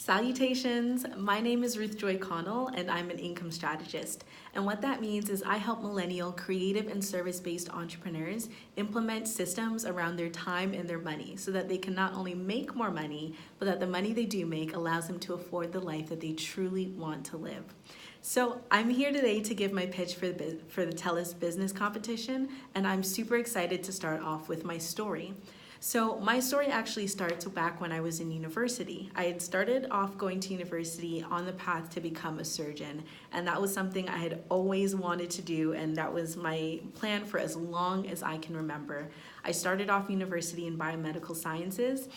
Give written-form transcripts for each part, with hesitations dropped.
Salutations, my name is Ruth-Joy and I'm an income strategist. And what that means is I help millennial creative and service-based entrepreneurs implement systems around their time and their money so that they can not only make more money, but that the money they do make allows them to afford the life that they truly want to live. So I'm here today to give my pitch for the TELUS business competition, and I'm super excited to start off with my story. So my story actually starts back when I was in university. I had started off going to university on the path to become a surgeon, and that was something I had always wanted to do, and that was my plan for as long as I can remember. I started off university in biomedical sciences,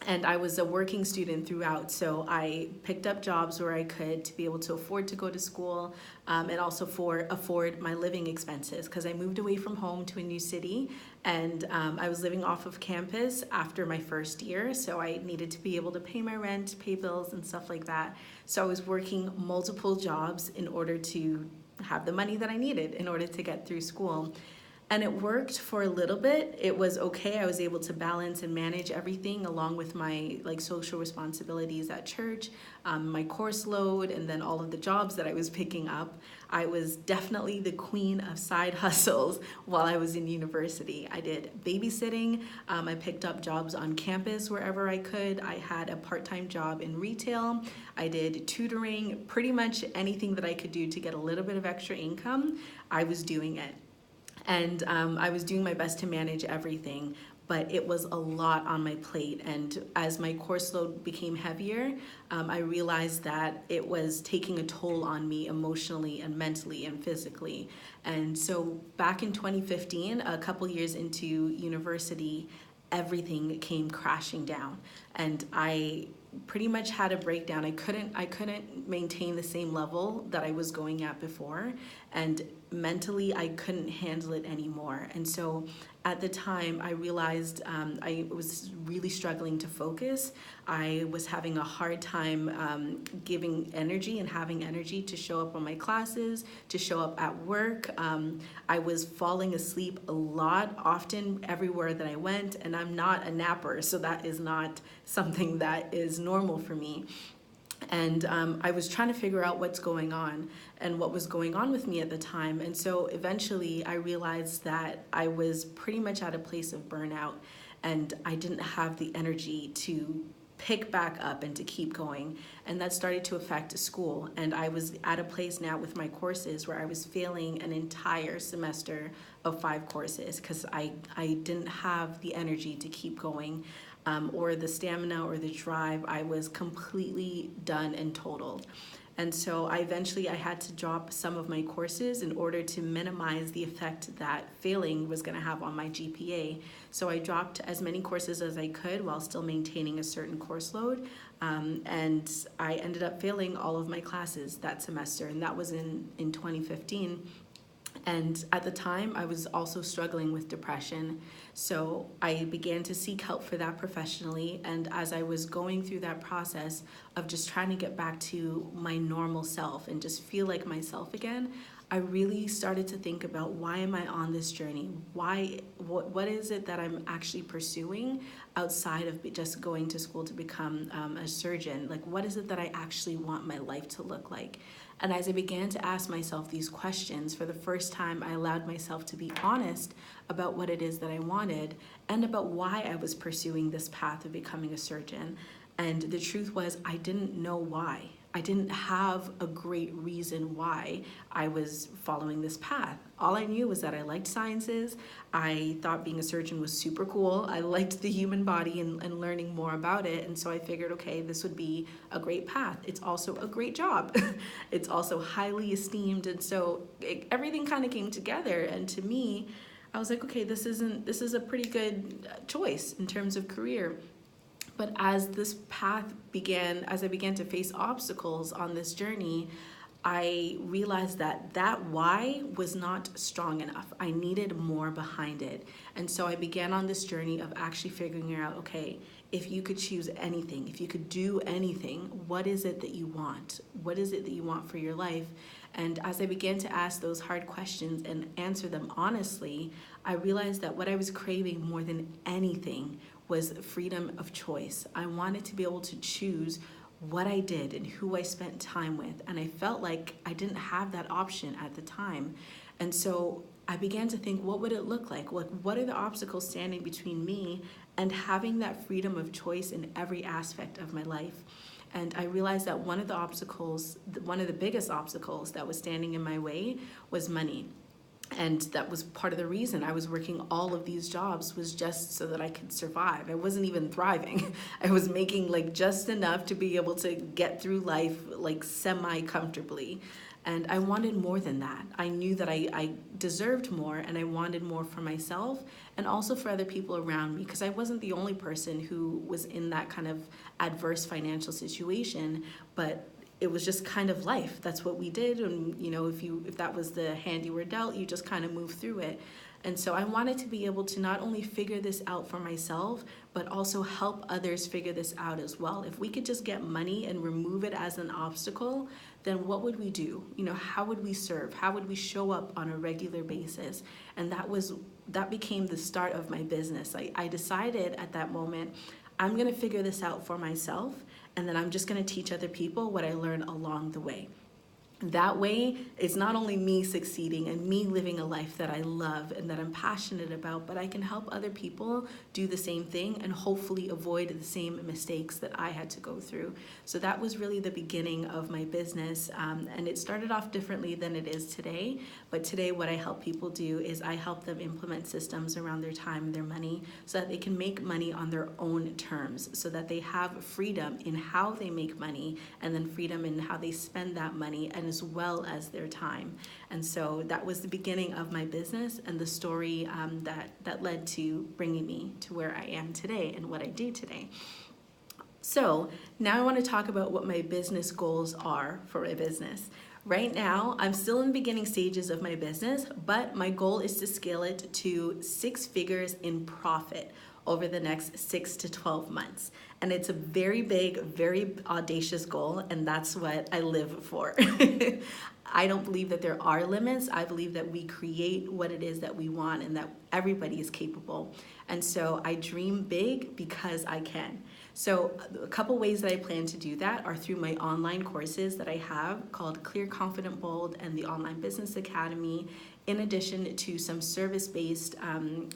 and I was a working student throughout, so I picked up jobs where I could to be able to afford to go to school and also afford my living expenses, because I moved away from home to a new city, and I was living off of campus after my first year, so I needed to be able to pay my rent, pay bills, and stuff like that. So I was working multiple jobs in order to have the money that I needed in order to get through school. And it worked for a little bit. It was okay. I was able to balance and manage everything along with my social responsibilities at church, my course load, and then all of the jobs that I was picking up. I was definitely the queen of side hustles while I was in university. I did babysitting. I picked up jobs on campus wherever I could. I had a part-time job in retail. I did tutoring. Pretty much anything that I could do to get a little bit of extra income, I was doing it. And I was doing my best to manage everything, but it was a lot on my plate. And as my course load became heavier, I realized that it was taking a toll on me emotionally and mentally and physically. And so back in 2015, a couple years into university, everything came crashing down, and I pretty much had a breakdown. I couldn't maintain the same level that I was going at before, and mentally I couldn't handle it anymore. And so at the time I realized I was really struggling to focus. I was having a hard time giving energy and having energy to show up on my classes, to show up at work. I was falling asleep a lot, often everywhere that I went, and I'm not a napper, so that is not something that is normal for me. And I was trying to figure out what's going on and what was going on with me at the time. And so eventually I realized that I was pretty much at a place of burnout, and I didn't have the energy to pick back up and to keep going. And that started to affect school. And I was at a place now with my courses where I was failing an entire semester of 5 courses because I didn't have the energy to keep going. Or the stamina or the drive. I was completely done and totaled. And so I had to drop some of my courses in order to minimize the effect that failing was going to have on my GPA. So I dropped as many courses as I could while still maintaining a certain course load. And I ended up failing all of my classes that semester, and that was in 2015. And at the time, I was also struggling with depression. So I began to seek help for that professionally. And as I was going through that process of just trying to get back to my normal self and just feel like myself again, I really started to think about, why am I on this journey? What is it that I'm actually pursuing outside of just going to school to become a surgeon? Like, what is it that I actually want my life to look like? And as I began to ask myself these questions, for the first time, I allowed myself to be honest about what it is that I wanted and about why I was pursuing this path of becoming a surgeon. And the truth was, I didn't know why. I didn't have a great reason why I was following this path. All I knew was that I liked sciences. I thought being a surgeon was super cool. I liked the human body and learning more about it. And so I figured, okay, this would be a great path. It's also a great job. It's also highly esteemed. And so everything kind of came together. And to me, I was like, okay, this is a pretty good choice in terms of career. But as this path as I began to face obstacles on this journey, I realized that why was not strong enough. I needed more behind it. And so I began on this journey of actually figuring out, okay, if you could choose anything, if you could do anything, what is it that you want? What is it that you want for your life? And as I began to ask those hard questions and answer them honestly, I realized that what I was craving more than anything was freedom of choice. I wanted to be able to choose what I did and who I spent time with. And I felt like I didn't have that option at the time. And so I began to think, what would it look like? What are the obstacles standing between me and having that freedom of choice in every aspect of my life? And I realized that one of the biggest obstacles that was standing in my way was money. And that was part of the reason I was working all of these jobs, was just so that I could survive. I wasn't even thriving. I was making like just enough to be able to get through life like semi-comfortably. And I wanted more than that. I knew that I deserved more, and I wanted more for myself and also for other people around me, because I wasn't the only person who was in that kind of adverse financial situation, but it was just kind of life. That's what we did. And if that was the hand you were dealt, you just kind of move through it. And so I wanted to be able to not only figure this out for myself, but also help others figure this out as well. If we could just get money and remove it as an obstacle, then what would we do? How would we serve? How would we show up on a regular basis? And that became the start of my business. I decided at that moment, I'm gonna figure this out for myself, and then I'm just gonna teach other people what I learned along the way. That way, it's not only me succeeding and me living a life that I love and that I'm passionate about, but I can help other people do the same thing and hopefully avoid the same mistakes that I had to go through. So that was really the beginning of my business, and it started off differently than it is today. But today, what I help people do is I help them implement systems around their time and their money so that they can make money on their own terms, so that they have freedom in how they make money and then freedom in how they spend that money, and as well as their time. And so that was the beginning of my business and the story that led to bringing me to where I am today and what I do today. So now I want to talk about what my business goals are for my business. Right now, I'm still in the beginning stages of my business, but my goal is to scale it to 6 figures in profit over the next 6 to 12 months. And it's a very big, very audacious goal, and that's what I live for. I don't believe that there are limits. I believe that we create what it is that we want and that everybody is capable. And so I dream big because I can. So a couple ways that I plan to do that are through my online courses that I have called Clear, Confident, Bold and the Online Business Academy, in addition to some service-based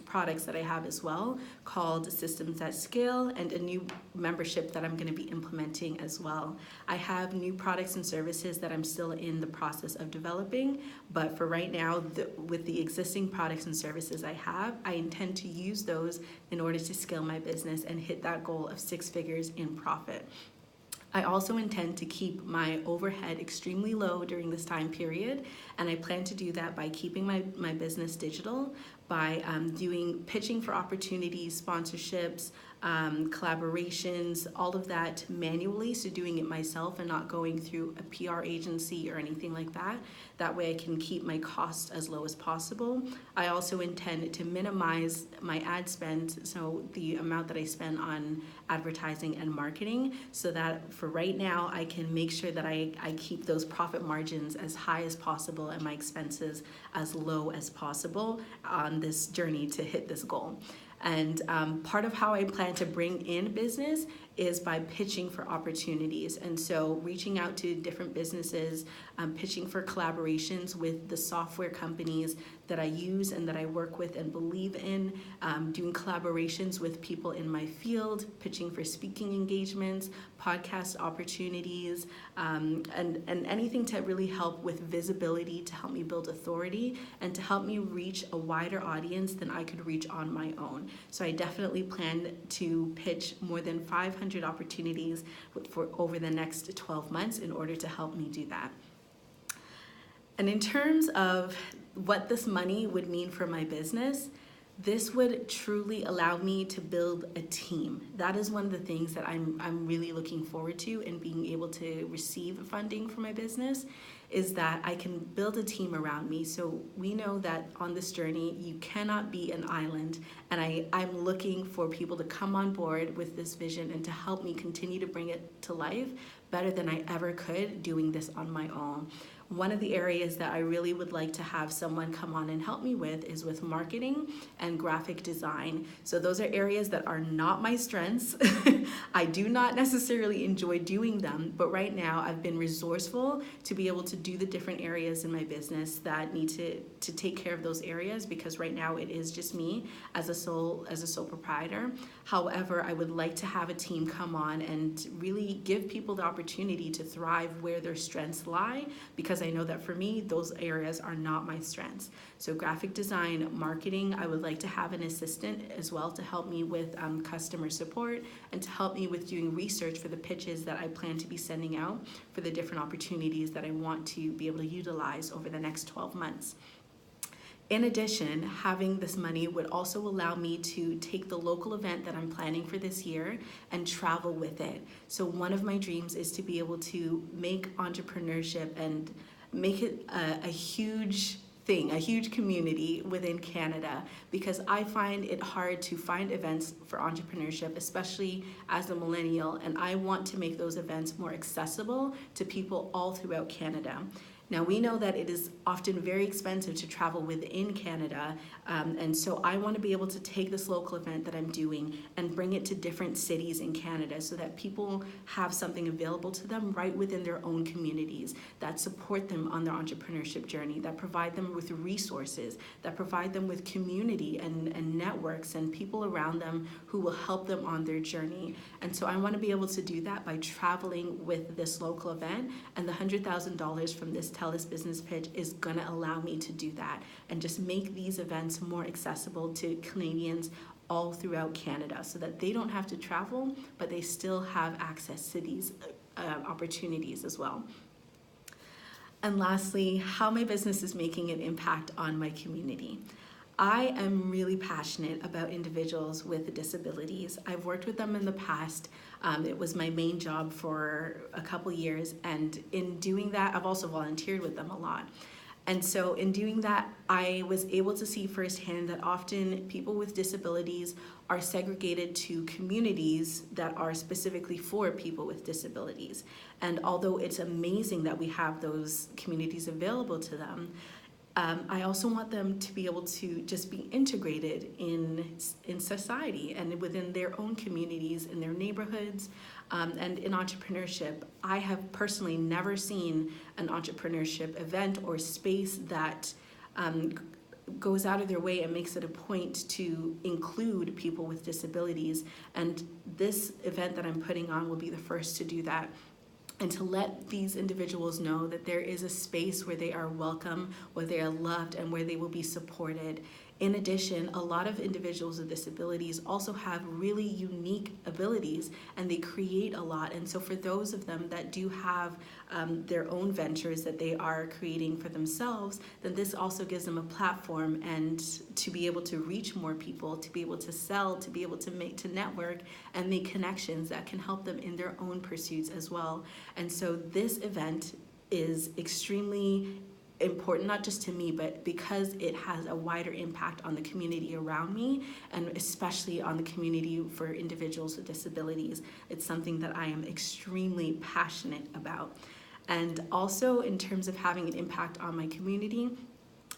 products that I have as well called Systems at Scale, and a new membership that I'm going to be implementing as well. I have new products and services that I'm still in the process of developing, but for right now, with the existing products and services I have, I intend to use those in order to scale my business and hit that goal of 6 figures in profit. I also intend to keep my overhead extremely low during this time period, and I plan to do that by keeping my business digital, by doing pitching for opportunities, sponsorships, collaborations, all of that manually, so doing it myself and not going through a PR agency or anything like that. That way I can keep my costs as low as possible. I also intend to minimize my ad spend, so the amount that I spend on advertising and marketing, so that for right now I can make sure that I keep those profit margins as high as possible and my expenses as low as possible on this journey to hit this goal. And part of how I plan to bring in business is by pitching for opportunities. And so reaching out to different businesses, pitching for collaborations with the software companies that I use and that I work with and believe in, doing collaborations with people in my field, pitching for speaking engagements, podcast opportunities, and anything to really help with visibility, to help me build authority, and to help me reach a wider audience than I could reach on my own. So I definitely plan to pitch more than 500 opportunities for over the next 12 months in order to help me do that. And in terms of what this money would mean for my business, this would truly allow me to build a team. That is one of the things that I'm really looking forward to in being able to receive funding for my business, is that I can build a team around me. So we know that on this journey, you cannot be an island. And I'm looking for people to come on board with this vision and to help me continue to bring it to life better than I ever could doing this on my own. One of the areas that I really would like to have someone come on and help me with is with marketing and graphic design. So those are areas that are not my strengths. I do not necessarily enjoy doing them, but right now I've been resourceful to be able to do the different areas in my business that need to take care of those areas, because right now it is just me as a sole proprietor. However, I would like to have a team come on and really give people the opportunity to thrive where their strengths lie, because I know that for me, those areas are not my strengths. So graphic design, marketing, I would like to have an assistant as well to help me with customer support and to help me with doing research for the pitches that I plan to be sending out for the different opportunities that I want to be able to utilize over the next 12 months. In addition, having this money would also allow me to take the local event that I'm planning for this year and travel with it. So one of my dreams is to be able to make entrepreneurship and make it a huge thing, a huge community within Canada, because I find it hard to find events for entrepreneurship, especially as a millennial, and I want to make those events more accessible to people all throughout Canada. Now, we know that it is often very expensive to travel within Canada, and so I want to be able to take this local event that I'm doing and bring it to different cities in Canada so that people have something available to them right within their own communities that support them on their entrepreneurship journey, that provide them with resources, that provide them with community and networks and people around them who will help them on their journey. And so I want to be able to do that by traveling with this local event, and the $100,000 from this TELUS Business Pitch is going to allow me to do that and just make these events more accessible to Canadians all throughout Canada so that they don't have to travel, but they still have access to these opportunities as well. And lastly, how my business is making an impact on my community. I am really passionate about individuals with disabilities. I've worked with them in the past. It was my main job for a couple years, and in doing that, I've also volunteered with them a lot. And so in doing that, I was able to see firsthand that often people with disabilities are segregated to communities that are specifically for people with disabilities. And although it's amazing that we have those communities available to them, I also want them to be able to just be integrated in society and within their own communities, in their neighborhoods, and in entrepreneurship. I have personally never seen an entrepreneurship event or space that goes out of their way and makes it a point to include people with disabilities. And this event that I'm putting on will be the first to do that, and to let these individuals know that there is a space where they are welcome, where they are loved, and where they will be supported. In addition, a lot of individuals with disabilities also have really unique abilities, and they create a lot. And so for those of them that do have their own ventures that they are creating for themselves, then this also gives them a platform and to be able to reach more people, to be able to sell, to be able to network and make connections that can help them in their own pursuits as well. And so this event is extremely important, not just to me, but because it has a wider impact on the community around me, and especially on the community for individuals with disabilities. It's something that I am extremely passionate about. And also in terms of having an impact on my community,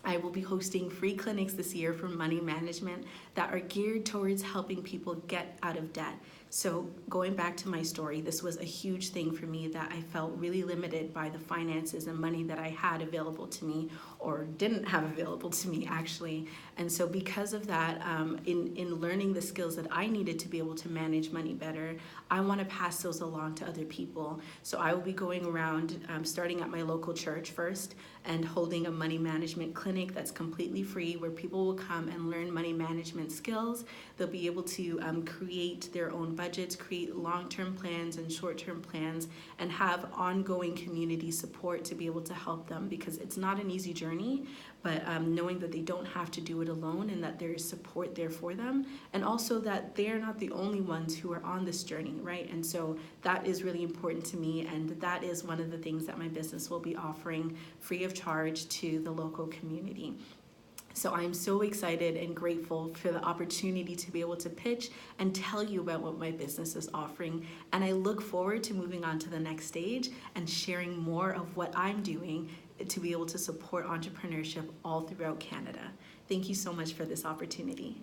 I will be hosting free clinics this year for money management that are geared towards helping people get out of debt. So going back to my story, this was a huge thing for me, that I felt really limited by the finances and money that I had available to me, or didn't have available to me actually. And so because of that, in learning the skills that I needed to be able to manage money better, I want to pass those along to other people. So I will be going around, starting at my local church first, and holding a money management clinic that's completely free, where people will come and learn money management skills. They'll be able to create their own budgets, create long-term plans and short-term plans, and have ongoing community support to be able to help them, because it's not an easy journey, but knowing that they don't have to do it alone and that there is support there for them, and also that they're not the only ones who are on this journey, right? And so that is really important to me, and that is one of the things that my business will be offering free of charge to the local community. So I'm so excited and grateful for the opportunity to be able to pitch and tell you about what my business is offering. And I look forward to moving on to the next stage and sharing more of what I'm doing to be able to support entrepreneurship all throughout Canada. Thank you so much for this opportunity.